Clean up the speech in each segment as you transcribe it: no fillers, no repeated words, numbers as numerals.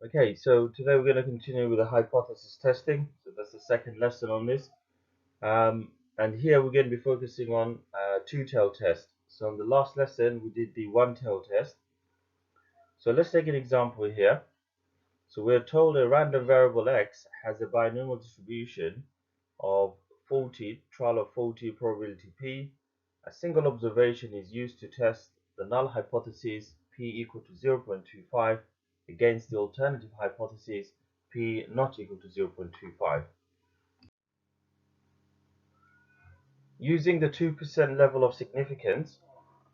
Okay, so today we're going to continue with the hypothesis testing. So that's the second lesson on this. And here we're going to be focusing on two-tail test. So in the last lesson we did the one-tail test. So let's take an example here. So we're told a random variable x has a binomial distribution of 40, trial of 40, probability p. A single observation is used to test the null hypothesis p equal to 0.25 against the alternative hypothesis p not equal to 0.25. Using the 2% level of significance,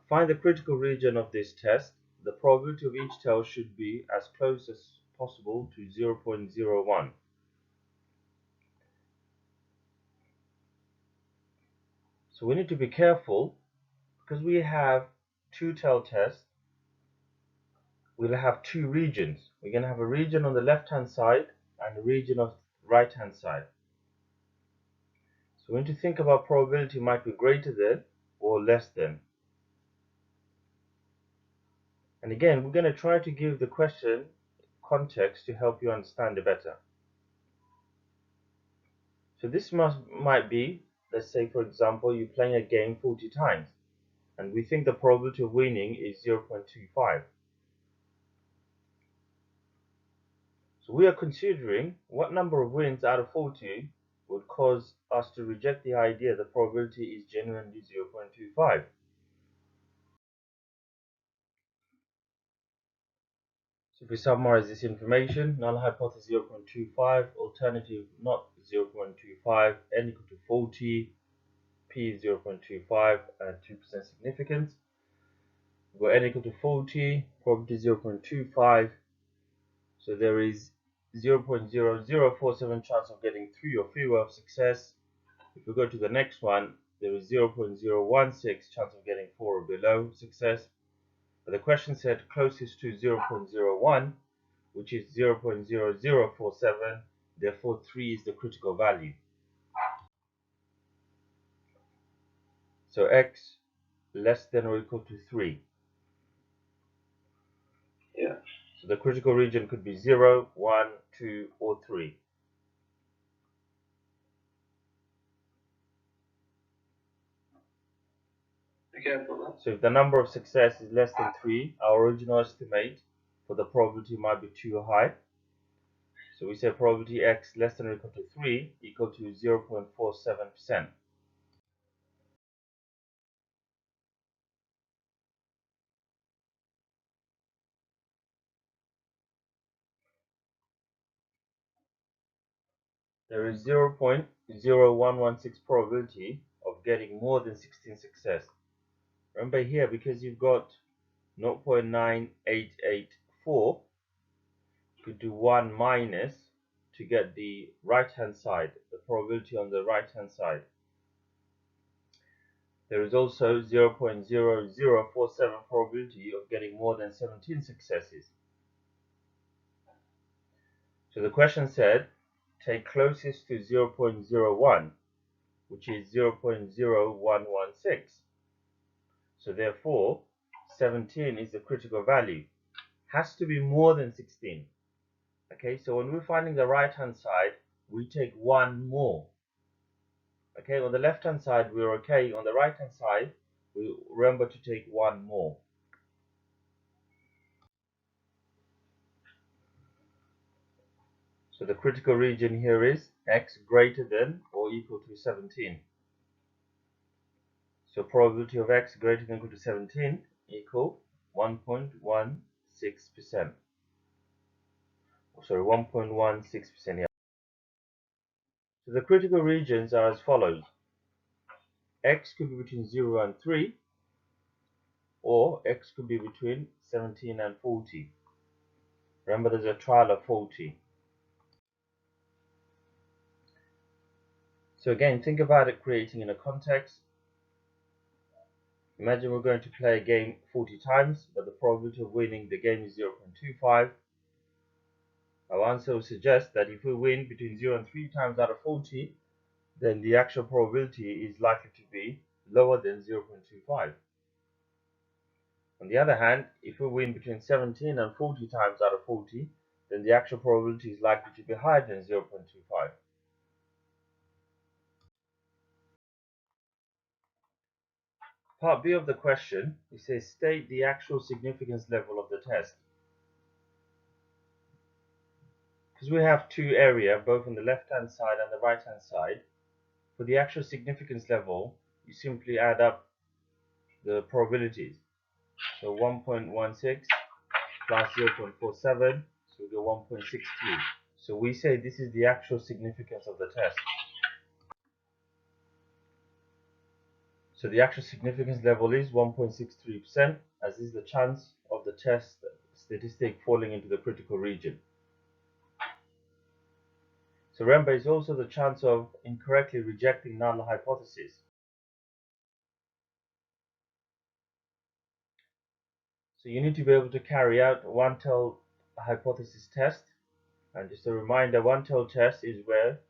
find the critical region of this test. The probability of each tail should be as close as possible to 0.01. So we need to be careful because we have two-tail test. We'll have two regions. We're going to have a region on the left-hand side and a region on the right-hand side. So we need to think about probability might be greater than or less than. And again, we're going to try to give the question context to help you understand it better. So this might be, let's say for example, you're playing a game 40 times and we think the probability of winning is 0.25. So we are considering what number of wins out of 40 would cause us to reject the idea the probability is genuinely 0.25. So if we summarize this information, null hypothesis 0.25, alternative not 0.25, n equal to 40, p is 0.25 and 2% significance. We've got n equal to 40, probability 0.25, so there is 0.0047 chance of getting 3 or fewer of success. If we go to the next one, there is 0.016 chance of getting 4 or below success. But the question said closest to 0.01, which is 0.0047, therefore 3 is the critical value. So x less than or equal to 3. Yeah. So the critical region could be 0, 1, 2, or 3. Okay, for that. So if the number of success is less than 3, our original estimate for the probability might be too high. So we say probability x less than or equal to 3 equal to 0.47%. There is 0.0116 probability of getting more than 16 success. Remember here, because you've got 0.9884, you could do 1 minus to get the right hand side, the probability on the right hand side. There is also 0.0047 probability of getting more than 17 successes. So the question said, take closest to 0.01, which is 0.0116. So therefore, 17 is the critical value. Has to be more than 16. Okay, so when we're finding the right hand side, we take one more. Okay, on the left hand side, we're okay. On the right hand side, we remember to take one more. So the critical region here is x greater than or equal to 17. So probability of x greater than or equal to 17 equal 1.16%. Sorry, 1.16%. Yeah. So the critical regions are as follows. X could be between 0 and 3, or x could be between 17 and 40. Remember, there's a trial of 40. So again, think about it creating in a context. Imagine we're going to play a game 40 times, but the probability of winning the game is 0.25. Our answer would suggest that if we win between 0 and 3 times out of 40, then the actual probability is likely to be lower than 0.25. On the other hand, if we win between 17 and 40 times out of 40, then the actual probability is likely to be higher than 0.25. Part B of the question, it says state the actual significance level of the test. Because we have two areas, both on the left-hand side and the right-hand side, for the actual significance level, you simply add up the probabilities. So 1.16 plus 0.47, so we get 1.62. So we say this is the actual significance of the test. So the actual significance level is 1.63%, as is the chance of the test statistic falling into the critical region. So remember, it's also the chance of incorrectly rejecting null hypothesis. So you need to be able to carry out a one-tailed hypothesis test. And just a reminder, one-tailed test is where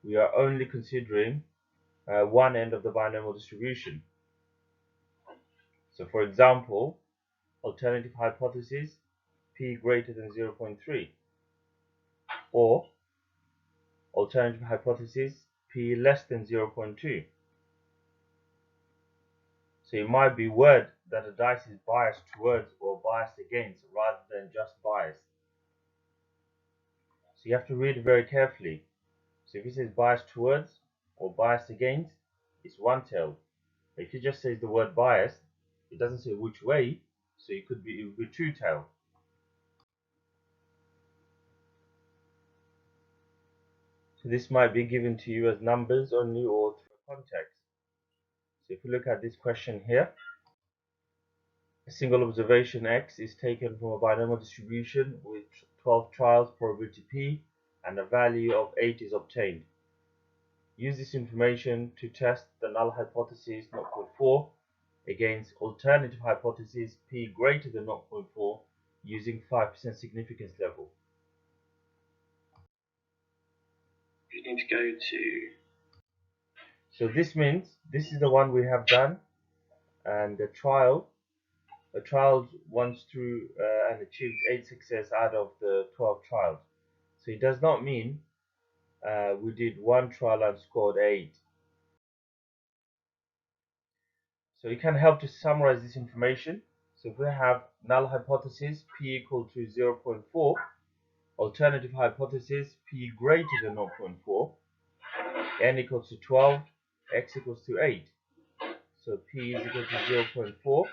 we are only considering one end of the binomial distribution. So for example, alternative hypothesis p greater than 0.3, or alternative hypothesis p less than 0.2. So it might be word that a dice is biased towards or biased against rather than just biased. So you have to read very carefully. So if it says biased towards or biased against, it's one-tailed. If it just says the word biased, it doesn't say which way, so it would be two-tailed. So this might be given to you as numbers only or through context. So if you look at this question here, a single observation X is taken from a binomial distribution with 12 trials, probability P, and a value of 8 is obtained. Use this information to test the null hypothesis 0.4 against alternative hypothesis P greater than 0.4 using 5% significance level. You need to go to. So this means this is the one we have done, and the trial went through and achieved 8 success out of the 12 trials. So it does not mean we did one trial and scored 8. So it can help to summarize this information. So if we have null hypothesis p equal to 0.4, alternative hypothesis p greater than 0.4, n equals to 12, x equals to 8. So p is equal to 0.4,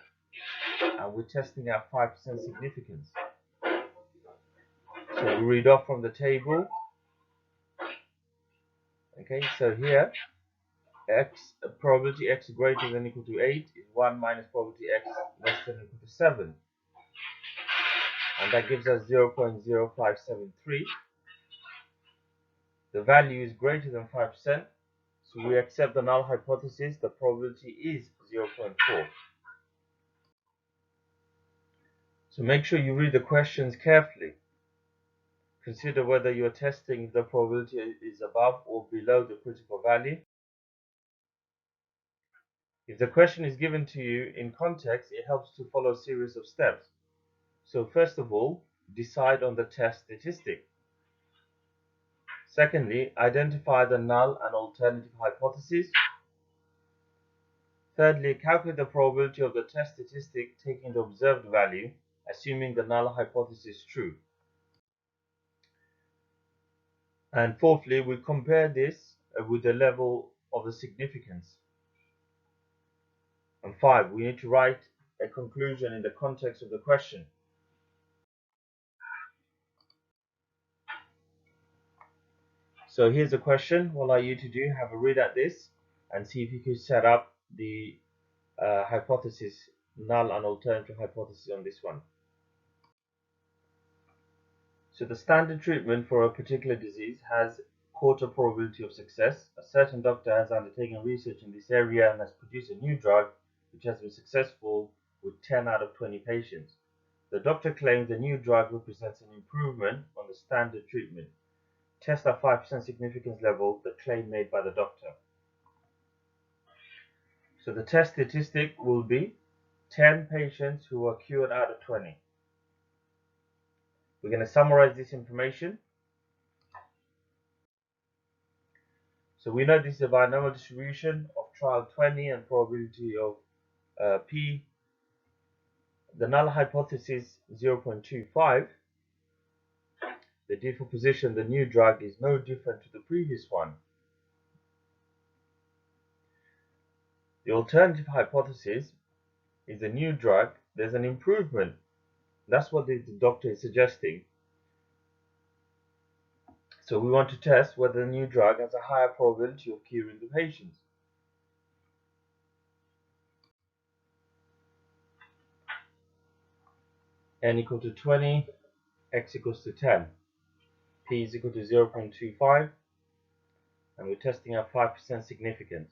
and we're testing our 5% significance. So we read off from the table. Okay, so here probability x greater than or equal to 8 is 1 minus probability x less than or equal to 7. And that gives us 0.0573. The value is greater than 5%, so we accept the null hypothesis. The probability is 0.4. So make sure you read the questions carefully. Consider whether you're testing if the probability is above or below the critical value. If the question is given to you in context, it helps to follow a series of steps. So first of all, decide on the test statistic. Secondly, identify the null and alternative hypotheses. Thirdly, calculate the probability of the test statistic taking the observed value, assuming the null hypothesis is true. And fourthly, we compare this with the level of the significance. And 5, we need to write a conclusion in the context of the question. So here's a question. What I'd like you to do, have a read at this and see if you could set up the hypothesis, null and alternative hypothesis on this one. So the standard treatment for a particular disease has quarter probability of success. A certain doctor has undertaken research in this area and has produced a new drug which has been successful with 10 out of 20 patients. The doctor claims the new drug represents an improvement on the standard treatment. Test at 5% significance level the claim made by the doctor. So the test statistic will be 10 patients who are cured out of 20. We're going to summarize this information. So we know this is a binomial distribution of trial 20 and probability of P. The null hypothesis 0.25. The default position, the new drug, is no different to the previous one. The alternative hypothesis is a new drug. There's an improvement. That's what the doctor is suggesting. So we want to test whether the new drug has a higher probability of curing the patients. N equal to 20, x equals to 10, p is equal to 0.25, and we're testing at 5% significance.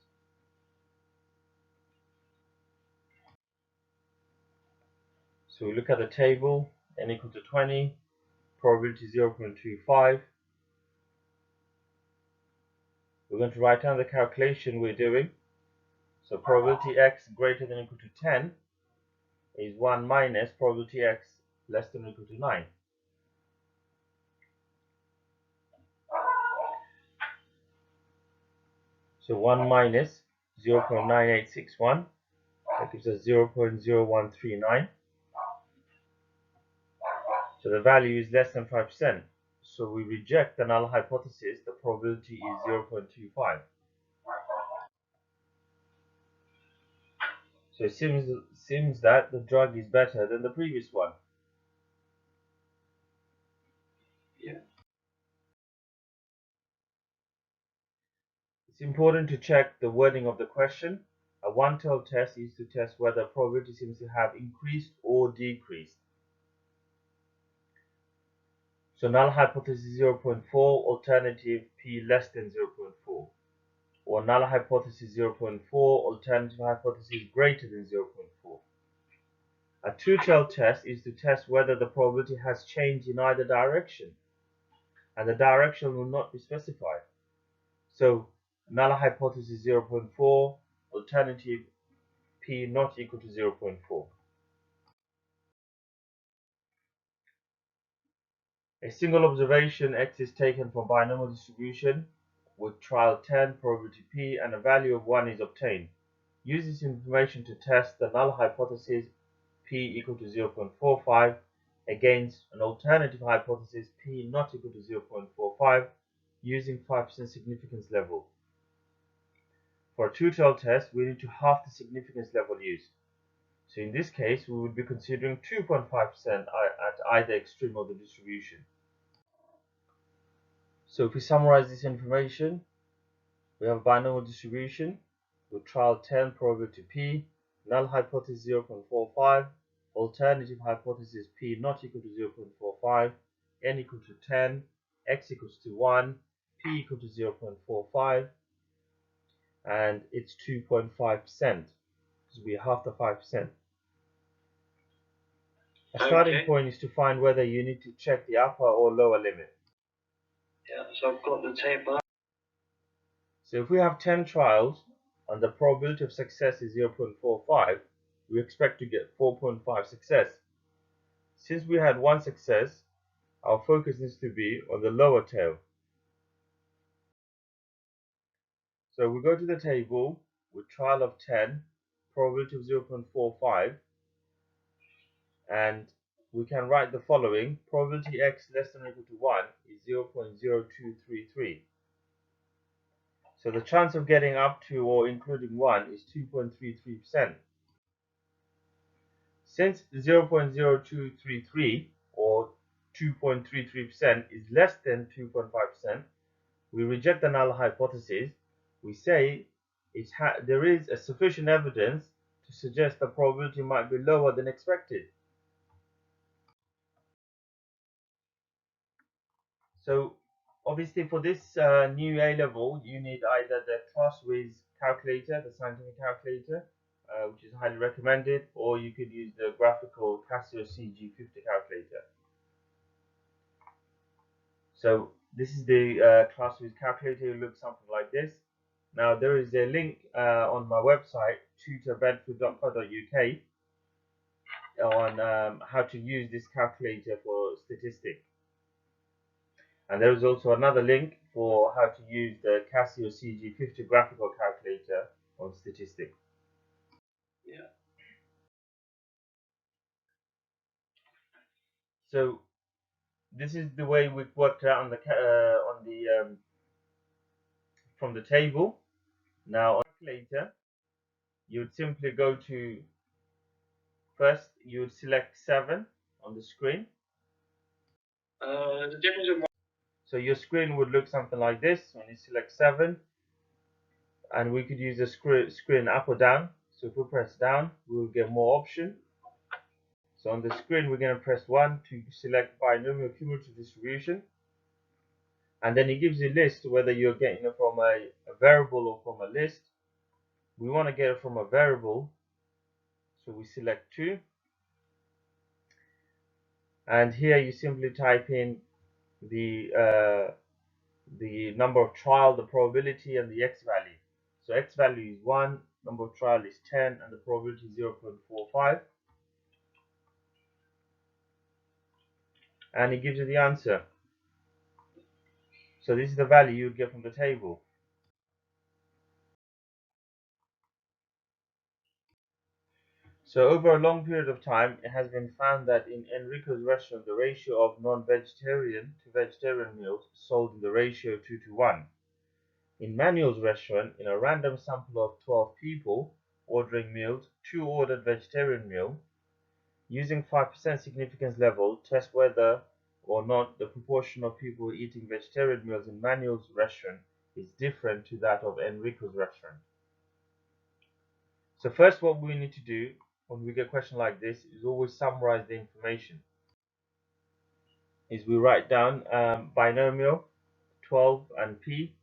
So we look at the table, n equal to 20, probability 0.25. We're going to write down the calculation we're doing. So probability x greater than or equal to 10 is 1 minus probability x less than or equal to 9. So 1 minus 0.9861, that gives us 0.0139. So the value is less than 5%. So we reject the null hypothesis. The probability is 0.25. So it seems that the drug is better than the previous one. Yeah. It's important to check the wording of the question. A one-tailed test is to test whether probability seems to have increased or decreased. So null hypothesis 0.4, alternative p less than 0.4. Or null hypothesis 0.4, alternative hypothesis greater than 0.4. A two-tailed test is to test whether the probability has changed in either direction, and the direction will not be specified. So null hypothesis 0.4, alternative p not equal to 0.4. A single observation x is taken from binomial distribution with trial 10, probability p, and a value of 1 is obtained. Use this information to test the null hypothesis p equal to 0.45 against an alternative hypothesis p not equal to 0.45 using 5% significance level. For a two-tailed test, we need to halve the significance level used. So in this case, we would be considering 2.5% at either extreme of the distribution. So if we summarize this information, we have a binomial distribution with trial 10, probability p, null hypothesis 0.45, alternative hypothesis p not equal to 0.45, n equal to 10, x equals to 1, p equal to 0.45, and it's 2.5% because we half the 5%. A starting point is to find whether you need to check the upper or lower limit. Yeah, so I've got the table. So if we have 10 trials and the probability of success is 0.45, we expect to get 4.5 success. Since we had one success, our focus needs to be on the lower tail. So we go to the table with trial of 10, probability of 0.45, and we can write the following. Probability x less than or equal to 1 is 0.0233. So the chance of getting up to or including 1 is 2.33%. Since 0.0233 or 2.33% is less than 2.5%, we reject the null hypothesis. We say there is a sufficient evidence to suggest the probability might be lower than expected. So obviously for this new A level, you need either the ClassWiz calculator, the scientific calculator, which is highly recommended, or you could use the graphical Casio CG50 calculator. So this is the ClassWiz calculator. It looks something like this. Now there is a link on my website, tutorbedford.co.uk, how to use this calculator for statistics. And there is also another link for how to use the Casio CG50 graphical calculator on statistics. Yeah. So this is the way we've worked out on the from the table. Now on the calculator, you would simply go to first. You would select 7 on the screen. The difference in So your screen would look something like this when you select 7, and we could use the screen up or down. So if we press down, we will get more options. So on the screen, we're going to press 1 to select binomial cumulative distribution. And then it gives you a list whether you're getting it from a variable or from a list. We want to get it from a variable, so we select 2. And here you simply type in the number of trial, the probability, and the x value. So x value is 1, number of trial is 10, and the probability is 0.45. And it gives you the answer. So this is the value you would get from the table. So over a long period of time, it has been found that in Enrico's restaurant, the ratio of non-vegetarian to vegetarian meals sold in the ratio 2:1. In Manuel's restaurant, in a random sample of 12 people ordering meals, 2 ordered vegetarian meal. Using 5% significance level, test whether or not the proportion of people eating vegetarian meals in Manuel's restaurant is different to that of Enrico's restaurant. So first, what we need to do when we get a question like this is always summarize the information. Is we write down binomial 12 and p.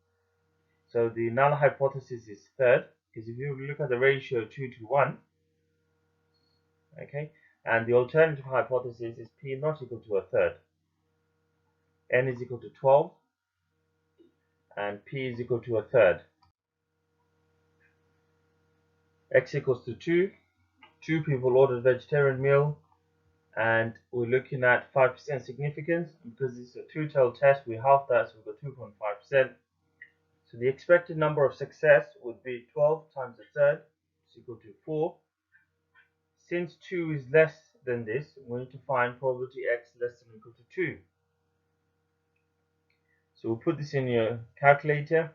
So the null hypothesis is third, because if you look at the ratio 2:1, okay, and the alternative hypothesis is p not equal to a third. N is equal to 12 and p is equal to a third. X equals to 2. 2 people ordered vegetarian meal, and we're looking at 5% significance. Because it's a two-tailed test, we halve that, so we've got 2.5%. So the expected number of success would be 12 times a third, is equal to 4. Since 2 is less than this, we need to find probability x less than or equal to 2. So we'll put this in your calculator,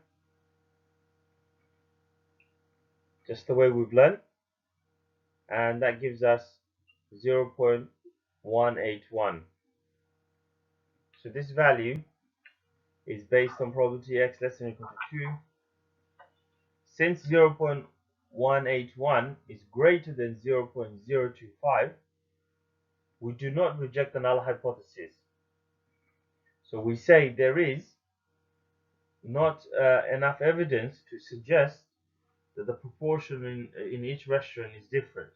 just the way we've learned, and that gives us 0.181. So this value is based on probability x less than or equal to 2. Since 0.181 is greater than 0.025, we do not reject the null hypothesis. So we say there is not enough evidence to suggest that the proportion in each restaurant is different.